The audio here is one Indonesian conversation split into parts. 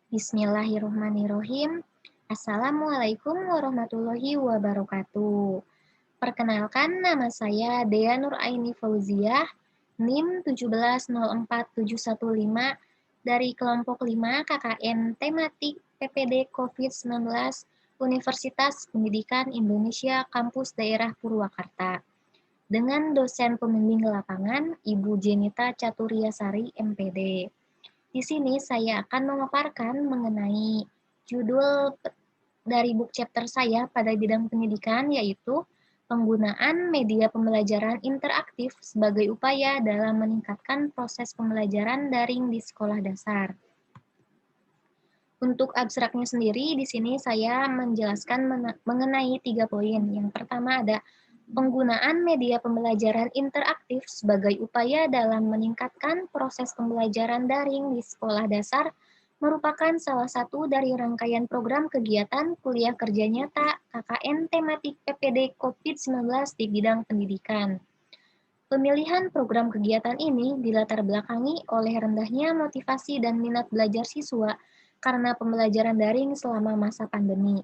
Bismillahirrahmanirrahim. Assalamualaikum warahmatullahi wabarakatuh. Perkenalkan, nama saya Dea Nuraini Fauziah, NIM 1704715 dari kelompok 5 KKN tematik PPD COVID-19 Universitas Pendidikan Indonesia Kampus Daerah Purwakarta. Dengan dosen pembimbing lapangan Ibu Jenita Caturiasari MPD. Di sini saya akan memaparkan mengenai judul dari book chapter saya pada bidang pendidikan, yaitu penggunaan media pembelajaran interaktif sebagai upaya dalam meningkatkan proses pembelajaran daring di sekolah dasar. Untuk abstraknya sendiri, di sini saya menjelaskan mengenai 3 poin. Yang pertama ada penggunaan media pembelajaran interaktif sebagai upaya dalam meningkatkan proses pembelajaran daring di sekolah dasar merupakan salah satu dari rangkaian program kegiatan kuliah kerja nyata KKN tematik PPD COVID-19 di bidang pendidikan. Pemilihan program kegiatan ini dilatar belakangi oleh rendahnya motivasi dan minat belajar siswa karena pembelajaran daring selama masa pandemi.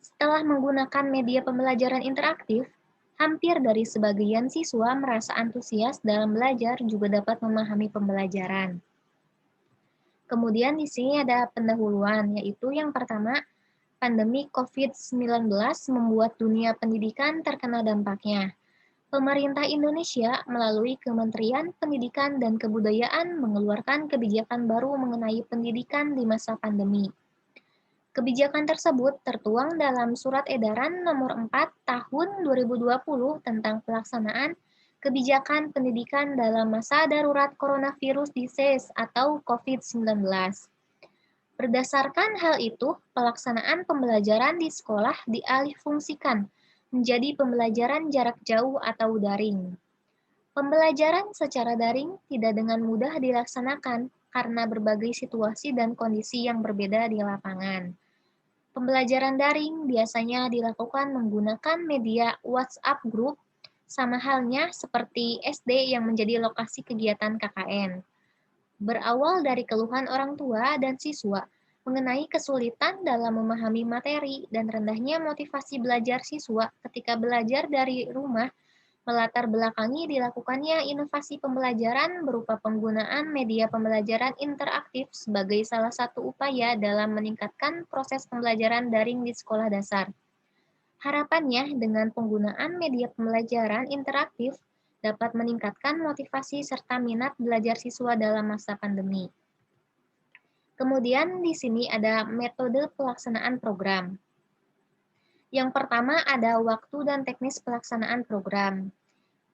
Setelah menggunakan media pembelajaran interaktif, hampir dari sebagian siswa merasa antusias dalam belajar juga dapat memahami pembelajaran. Kemudian di sini ada pendahuluan, yaitu yang pertama, pandemi COVID-19 membuat dunia pendidikan terkena dampaknya. Pemerintah Indonesia melalui Kementerian Pendidikan dan Kebudayaan mengeluarkan kebijakan baru mengenai pendidikan di masa pandemi. Kebijakan tersebut tertuang dalam Surat Edaran Nomor 4 Tahun 2020 tentang pelaksanaan kebijakan pendidikan dalam masa darurat coronavirus disease atau COVID-19. Berdasarkan hal itu, pelaksanaan pembelajaran di sekolah dialihfungsikan menjadi pembelajaran jarak jauh atau daring. Pembelajaran secara daring tidak dengan mudah dilaksanakan karena berbagai situasi dan kondisi yang berbeda di lapangan. Pembelajaran daring biasanya dilakukan menggunakan media WhatsApp Group, sama halnya seperti SD yang menjadi lokasi kegiatan KKN. Berawal dari keluhan orang tua dan siswa mengenai kesulitan dalam memahami materi dan rendahnya motivasi belajar siswa ketika belajar dari rumah, melatar belakangi dilakukannya inovasi pembelajaran berupa penggunaan media pembelajaran interaktif sebagai salah satu upaya dalam meningkatkan proses pembelajaran daring di sekolah dasar. Harapannya, dengan penggunaan media pembelajaran interaktif dapat meningkatkan motivasi serta minat belajar siswa dalam masa pandemi. Kemudian di sini ada metode pelaksanaan program. Yang pertama ada waktu dan teknis pelaksanaan program.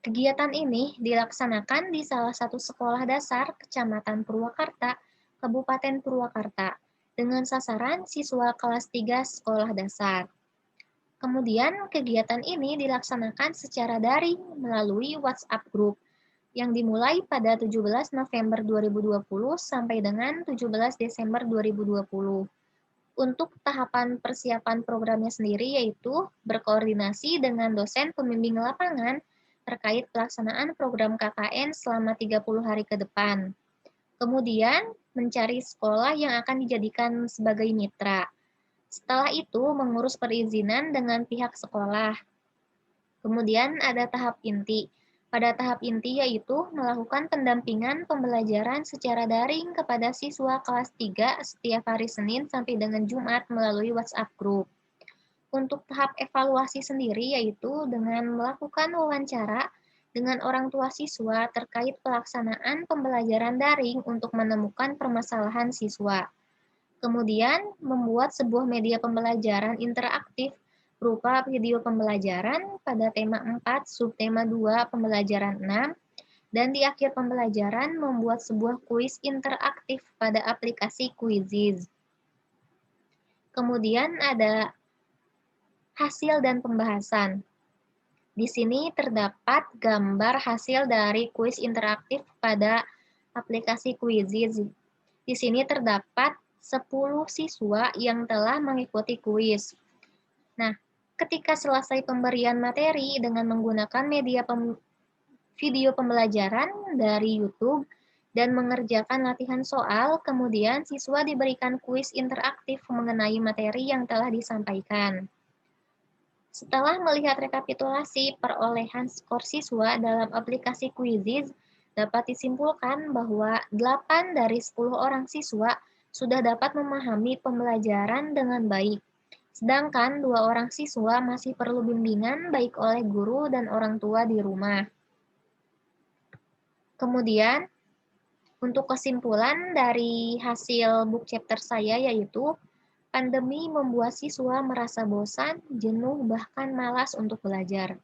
Kegiatan ini dilaksanakan di salah satu sekolah dasar Kecamatan Purwakarta, Kabupaten Purwakarta, dengan sasaran siswa kelas 3 sekolah dasar. Kemudian, kegiatan ini dilaksanakan secara daring melalui WhatsApp Group yang dimulai pada 17 November 2020 sampai dengan 17 Desember 2020. Untuk tahapan persiapan programnya sendiri yaitu berkoordinasi dengan dosen pembimbing lapangan terkait pelaksanaan program KKN selama 30 hari ke depan. Kemudian, mencari sekolah yang akan dijadikan sebagai mitra. Setelah itu, mengurus perizinan dengan pihak sekolah. Kemudian ada tahap inti. Pada tahap inti yaitu melakukan pendampingan pembelajaran secara daring kepada siswa kelas 3 setiap hari Senin sampai dengan Jumat melalui WhatsApp Group. Untuk tahap evaluasi sendiri yaitu dengan melakukan wawancara dengan orang tua siswa terkait pelaksanaan pembelajaran daring untuk menemukan permasalahan siswa. Kemudian, membuat sebuah media pembelajaran interaktif berupa video pembelajaran pada tema 4, subtema 2, pembelajaran 6, dan di akhir pembelajaran membuat sebuah kuis interaktif pada aplikasi Quizzes. Kemudian ada hasil dan pembahasan. Di sini terdapat gambar hasil dari kuis interaktif pada aplikasi Quizzes. Di sini terdapat 10 siswa yang telah mengikuti kuis. Nah, ketika selesai pemberian materi dengan menggunakan media video pembelajaran dari YouTube, dan mengerjakan latihan soal, kemudian siswa diberikan kuis interaktif mengenai materi yang telah disampaikan. Setelah melihat rekapitulasi perolehan skor siswa dalam aplikasi Quizzes, dapat disimpulkan bahwa 8 dari 10 orang siswa sudah dapat memahami pembelajaran dengan baik. Sedangkan 2 orang siswa masih perlu bimbingan baik oleh guru dan orang tua di rumah. Kemudian, untuk kesimpulan dari hasil book chapter saya yaitu, pandemi membuat siswa merasa bosan, jenuh, bahkan malas untuk belajar.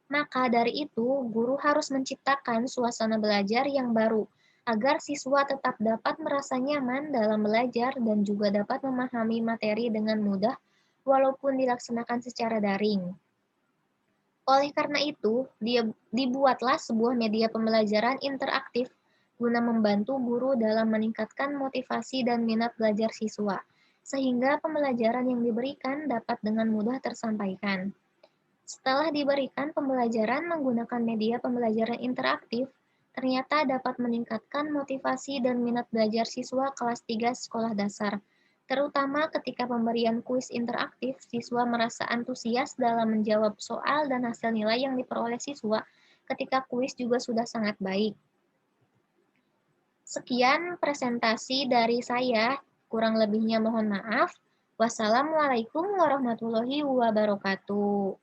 Maka dari itu, guru harus menciptakan suasana belajar yang baru, agar siswa tetap dapat merasa nyaman dalam belajar dan juga dapat memahami materi dengan mudah, walaupun dilaksanakan secara daring. Oleh karena itu, dibuatlah sebuah media pembelajaran interaktif guna membantu guru dalam meningkatkan motivasi dan minat belajar siswa, sehingga pembelajaran yang diberikan dapat dengan mudah tersampaikan. Setelah diberikan pembelajaran menggunakan media pembelajaran interaktif, ternyata dapat meningkatkan motivasi dan minat belajar siswa kelas 3 sekolah dasar. Terutama ketika pemberian kuis interaktif, siswa merasa antusias dalam menjawab soal dan hasil nilai yang diperoleh siswa ketika kuis juga sudah sangat baik. Sekian presentasi dari saya, kurang lebihnya mohon maaf. Wassalamualaikum warahmatullahi wabarakatuh.